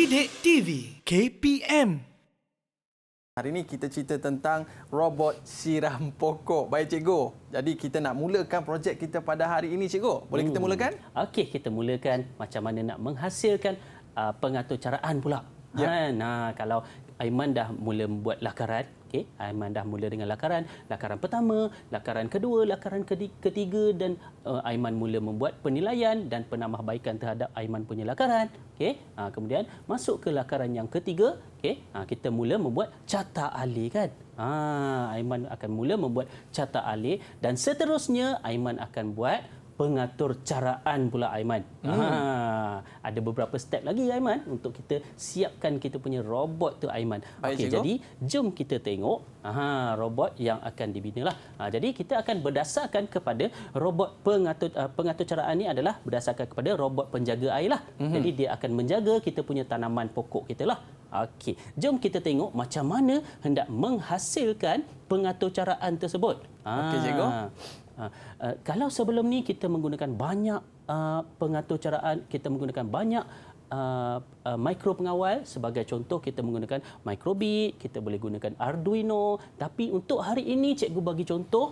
Didik TV KPM. Hari ini kita cerita tentang robot siram pokok. Baik cikgu, jadi kita nak mulakan projek kita pada hari ini cikgu. Boleh kita mulakan? Okey, kita mulakan macam mana nak menghasilkan pengaturcaraan pula. Ya. Kalau Aiman dah mula membuat lakaran, okey, Aiman dah mula dengan lakaran pertama, lakaran kedua, lakaran ketiga dan Aiman mula membuat penilaian dan penambahbaikan terhadap Aiman punya lakaran, okey. Kemudian masuk ke lakaran yang ketiga, okey. Kita mula membuat carta alih kan. Aiman akan mula membuat carta alih dan seterusnya Aiman akan buat pengaturcaraan pula Aiman. Ada beberapa step lagi Aiman untuk kita siapkan kita punya robot tu Aiman. Okey, jadi jom kita tengok robot yang akan dibina lah. Jadi kita akan berdasarkan kepada robot pengaturcaraan ni adalah berdasarkan kepada robot penjaga air lah. Jadi dia akan menjaga kita punya tanaman pokok kita lah. Okey, jom kita tengok macam mana hendak menghasilkan pengaturcaraan tersebut. Okey cikgu. Kalau sebelum ni kita menggunakan banyak pengaturcaraan, kita menggunakan banyak mikro pengawal. Sebagai contoh kita menggunakan Microbit, kita boleh gunakan Arduino. Tapi untuk hari ini cikgu bagi contoh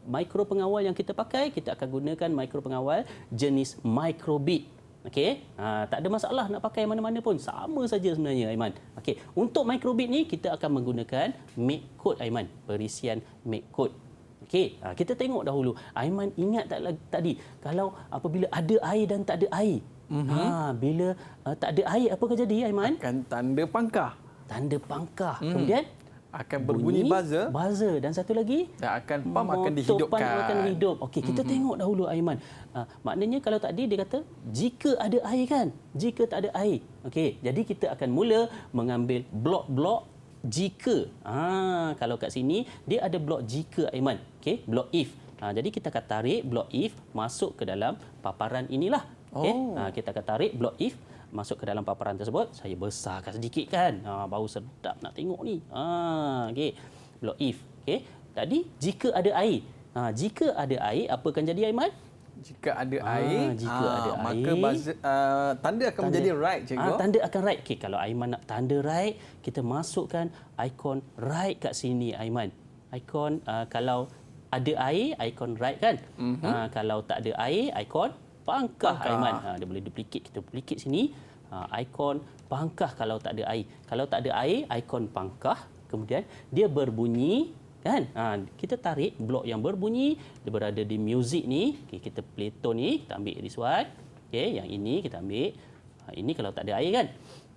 mikro pengawal yang kita pakai, kita akan gunakan mikro pengawal jenis Microbit. Okey, tak ada masalah nak pakai mana-mana pun, sama saja sebenarnya Aiman. Okey, untuk Microbit ni kita akan menggunakan make code Aiman, perisian make code. Okey, kita tengok dahulu. Aiman ingat tak tadi kalau apabila ada air dan tak ada air. Bila tak ada air apa akan jadi Aiman? Akan tanda pangkah. Tanda pangkah. Kemudian akan berbunyi buzzer. Buzzer dan satu lagi Dan akan pam akan dihidupkan. Pam akan hidup. Okey, kita tengok dahulu Aiman. Maknanya kalau tadi dia kata jika ada air kan? Jika tak ada air. Okey, jadi kita akan mula mengambil blok-blok jika. Kalau kat sini dia ada blok jika Aiman. Okey, blok if. Jadi kita akan tarik blok if masuk ke dalam paparan inilah. Okey. Kita akan tarik blok if masuk ke dalam paparan tersebut. Saya besarkan sedikit kan. Baru sedap nak tengok ni. Okey. Blok if. Okey. Tadi jika ada air. Jika ada air apa akan jadi Aiman? Jika ada air, maka tanda akan menjadi right cikgu. Tanda akan right. Okey, kalau Aiman nak tanda right, kita masukkan ikon right kat sini Aiman. Ikon kalau ada air, ikon right kan. Kalau tak ada air, ikon pangkah Aiman. Dia boleh duplicate, kita duplicate sini. Ikon pangkah kalau tak ada air. Kalau tak ada air, ikon pangkah. Kemudian dia berbunyi kan. Kita tarik blok yang berbunyi, dia berada di music ni. Okay, kita play tone ni, kita ambil this one. Okey, yang ini kita ambil. Ini kalau tak ada air kan.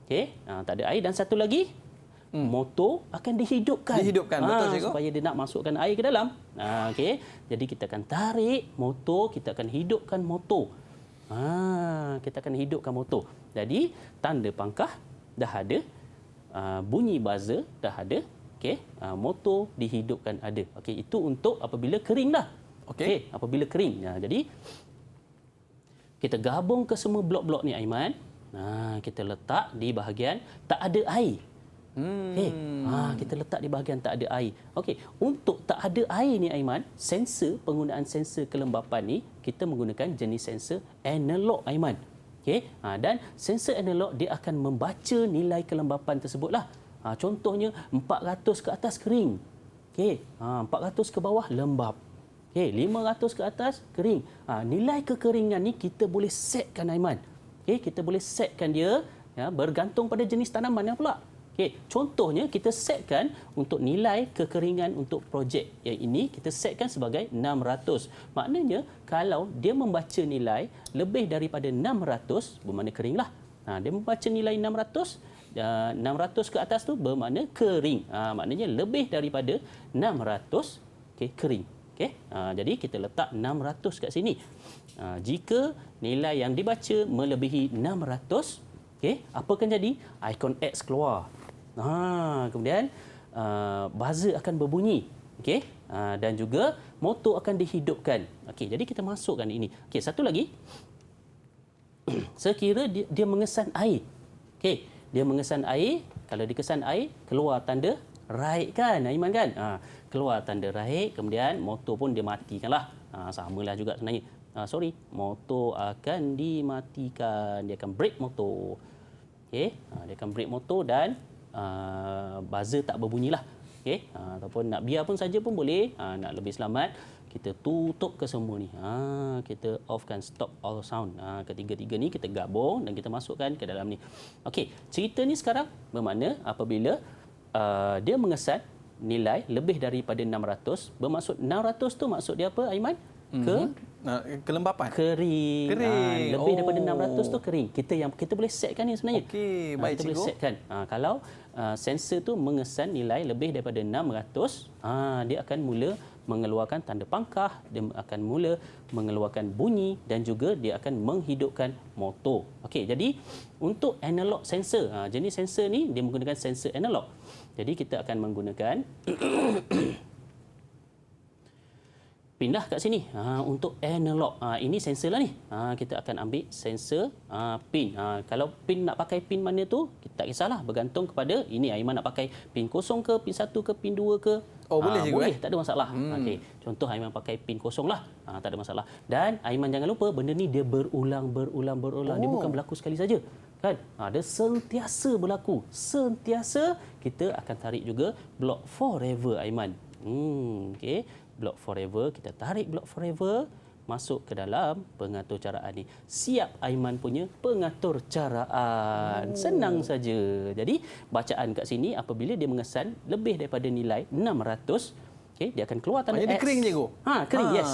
Okey, tak ada air dan satu lagi motor akan dihidupkan. Betul cikgu. Supaya dia nak masukkan air ke dalam. Okey, jadi kita akan tarik motor, kita akan hidupkan motor. Kita akan hidupkan motor. Jadi tanda pangkah dah ada, bunyi buzzer dah ada. Okey, motor dihidupkan ada. Okey, itu untuk apabila kering dah. Okey, apabila kering. Jadi kita gabung ke semua blok-blok ni Aiman. Kita letak di bahagian tak ada air. Okey. Kita letak di bahagian tak ada air. Okey, untuk tak ada air ni Aiman, penggunaan sensor kelembapan ni kita menggunakan jenis sensor analog Aiman. Okey, dan sensor analog dia akan membaca nilai kelembapan tersebutlah. Contohnya 400 ke atas kering. Okey, 400 ke bawah lembap. Okey, 500 ke atas kering. Nilai kekeringan ni kita boleh setkan Aiman. Okey, kita boleh setkan dia bergantung pada jenis tanaman yang pula. Okey, contohnya kita setkan untuk nilai kekeringan untuk projek yang ini kita setkan sebagai 600. Maknanya kalau dia membaca nilai lebih daripada 600 bermakna keringlah. Dia membaca nilai 600 ke atas tu bermakna kering. Maknanya lebih daripada 600 kering. Jadi kita letak 600 kat sini. Jika nilai yang dibaca melebihi 600, apa akan jadi? Ikon X keluar. Kemudian buzzer akan berbunyi. Dan juga motor akan dihidupkan. Jadi kita masukkan ini. Satu lagi. Sekira dia mengesan air. Dia mengesan air, kalau dikesan air, keluar tanda right kan, Aiman kan? Keluar tanda right, kemudian motor pun dia matikanlah. Samalah juga sebenarnya. Motor akan dimatikan, dia akan break motor. Okey, dia akan break motor dan buzzer tak berbunyilah. Okey, ataupun nak biar pun saja pun boleh. Nak lebih selamat, kita tutup ke semua ni. Kita offkan stop all sound. Ketiga-tiga ni kita gabung dan kita masukkan ke dalam ni. Okey, cerita ni sekarang bermakna apabila dia mengesan nilai lebih daripada 600, bermaksud 600 tu maksud dia apa, Aiman? Kelembapan. Kering. Lebih daripada 600 tu kering. Kita boleh setkan ni sebenarnya. Okey, baik kita boleh cikgu. setkan. Kalau sensor tu mengesan nilai lebih daripada 600, dia akan mula mengeluarkan tanda pangkah, dia akan mula mengeluarkan bunyi dan juga dia akan menghidupkan motor. Okey, jadi untuk analog sensor, jenis sensor ni dia menggunakan sensor analog. Jadi kita akan menggunakan pindah kat sini untuk analog. Ini sensor lah ni. Kita akan ambil sensor pin. Kalau pin nak pakai pin mana tu, kita tak kisahlah, bergantung kepada ini Aiman nak pakai pin 0 ke, pin 1 ke, pin 2 ke. Boleh cikgu. Boleh, tak ada masalah. Okey, contoh Aiman pakai pin 0 lah. Tak ada masalah. Dan Aiman jangan lupa benda ni dia berulang. Dia bukan berlaku sekali saja. Kan? Dia sentiasa berlaku. Sentiasa kita akan tarik juga block forever Aiman. Okey. Block forever, kita tarik block forever masuk ke dalam pengatur caraan ni. Siap Aiman punya pengatur caraan. Senang saja. Jadi bacaan kat sini apabila dia mengesan lebih daripada nilai 600, okey, dia akan keluar tanda X. Dia kering cikgu. Kering, yes.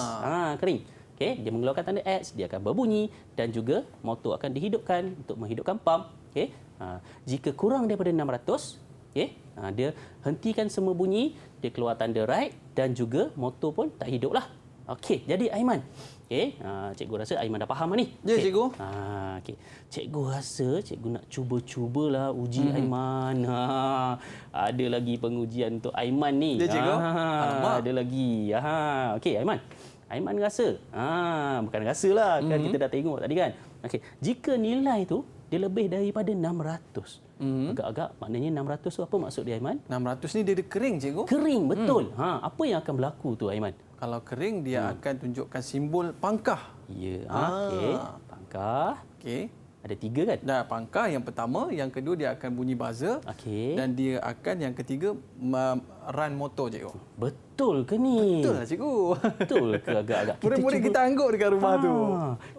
Kering. Okey, dia mengeluarkan tanda X, dia akan berbunyi dan juga motor akan dihidupkan untuk menghidupkan pump. Okey. Jika kurang daripada 600, okey, dia hentikan semua bunyi, dia keluar tanda right dan juga motor pun tak hiduplah. Okey, jadi Aiman. Okey, cikgu rasa Aiman dah faham ni. Ya, cikgu. Okey. Cikgu rasa cikgu nak cubalah uji Aiman. Ada lagi pengujian untuk Aiman ni. Ya, cikgu. Alamak. Ada lagi. Okey, Aiman. Aiman rasa. Bukan rasalah, kan kita dah tengok tadi kan. Okey, jika nilai tu dia lebih daripada 600. Agak-agak maknanya 600 tu apa maksud dia Aiman? 600 ni dia kering cikgu. Kering, betul. Apa yang akan berlaku tu Aiman? Kalau kering dia akan tunjukkan simbol pangkah. Ya, okey. Pangkah. Okey. Ada 3 kan? Dah pangkah yang pertama, yang kedua dia akan bunyi buzzer. Okey. Dan dia akan yang ketiga run motor cikgu. Betul ke ni? Betul lah cikgu. Betul ke agak-agak? Murid-murid kita angguk dekat rumah tu.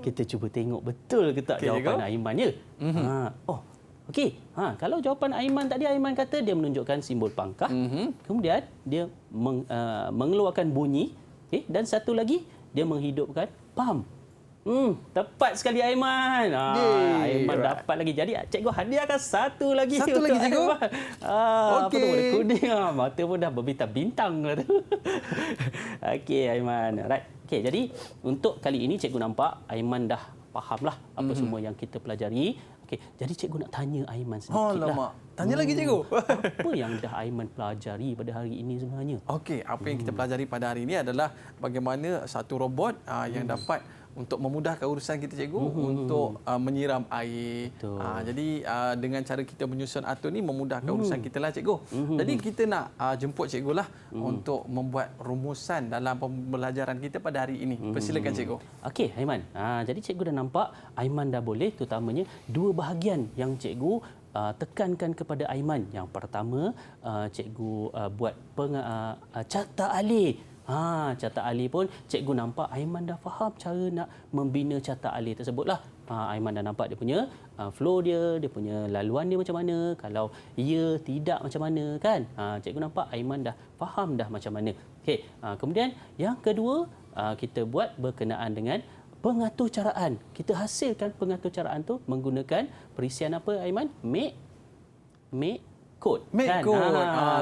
Kita cuba tengok betul ke tak Okey, jawapan cikgu. Aiman ya? Okey. Kalau jawapan Aiman tadi, Aiman kata dia menunjukkan simbol pangkah. Kemudian dia mengeluarkan bunyi. Okay? Dan satu lagi, dia menghidupkan pump. Tepat sekali Aiman. Aiman dapat lagi. Jadi cikgu hadiahkan satu lagi. Satu lagi cikgu. Apa tu, warna kuning. Mata pun dah berbintang-bintang. Okey Aiman. Right. Okey, jadi untuk kali ini cikgu nampak Aiman dah fahamlah apa semua yang kita pelajari. Okey, jadi cikgu nak tanya Aiman sedikitlah. Tanya lagi cikgu. Apa yang dah Aiman pelajari pada hari ini sebenarnya? Okey, apa yang kita pelajari pada hari ini adalah bagaimana satu robot yang dapat untuk memudahkan urusan kita cikgu untuk menyiram air. Jadi dengan cara kita menyusun atur ni memudahkan urusan kita lah cikgu. Jadi kita nak jemput cikgu lah untuk membuat rumusan dalam pembelajaran kita pada hari ini. Persilakan cikgu. Okey Aiman. Jadi cikgu dah nampak Aiman dah boleh, terutamanya dua bahagian yang cikgu tekankan kepada Aiman. Yang pertama, cikgu buat carta alih. Carta alih pun cikgu nampak Aiman dah faham cara nak membina carta alih tersebutlah. Aiman dah nampak dia punya flow dia punya laluan dia macam mana, kalau ya, tidak macam mana kan. Cikgu nampak Aiman dah faham dah macam mana. Okey, kemudian yang kedua, kita buat berkenaan dengan pengatur caraan. Kita hasilkan pengatur caraan tu menggunakan perisian apa Aiman? Make code. Make code.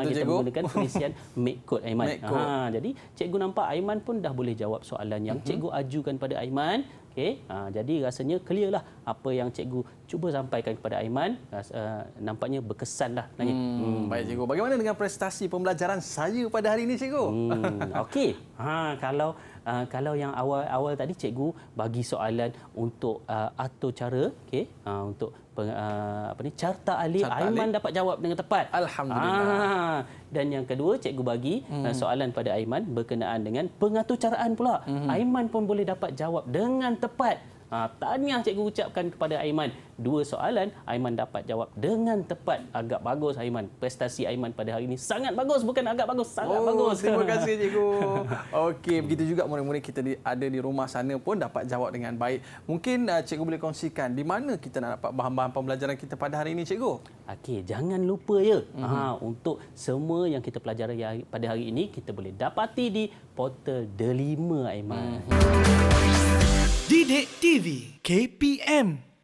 Kita cikgu. menggunakan perisian make code Aiman. Make code. Jadi cikgu nampak Aiman pun dah boleh jawab soalan yang cikgu ajukan pada Aiman. Okey, jadi rasanya clear lah apa yang cikgu cuba sampaikan kepada Aiman. Nampaknya berkesan lah. Baik cikgu. Bagaimana dengan prestasi pembelajaran saya pada hari ini cikgu? Okey. Kalau yang awal tadi cikgu bagi soalan untuk atur cara, okey, untuk carta alih, Aiman dapat jawab dengan tepat. Alhamdulillah. Dan yang kedua cikgu bagi soalan pada Aiman berkenaan dengan pengatur caraan pula. Aiman pun boleh dapat jawab dengan tepat. Tahniah cikgu ucapkan kepada Aiman. 2 soalan Aiman dapat jawab dengan tepat. Agak bagus Aiman. Prestasi Aiman pada hari ini sangat bagus, bukan agak bagus, sangat bagus. Terima kasih cikgu. Okey, begitu juga murid-murid kita ada di rumah sana pun dapat jawab dengan baik. Mungkin cikgu boleh kongsikan di mana kita nak dapat bahan-bahan pembelajaran kita pada hari ini cikgu? Okey, jangan lupa ya. Untuk semua yang kita pelajari pada hari ini kita boleh dapati di portal Delima Aiman. Didik TV KPM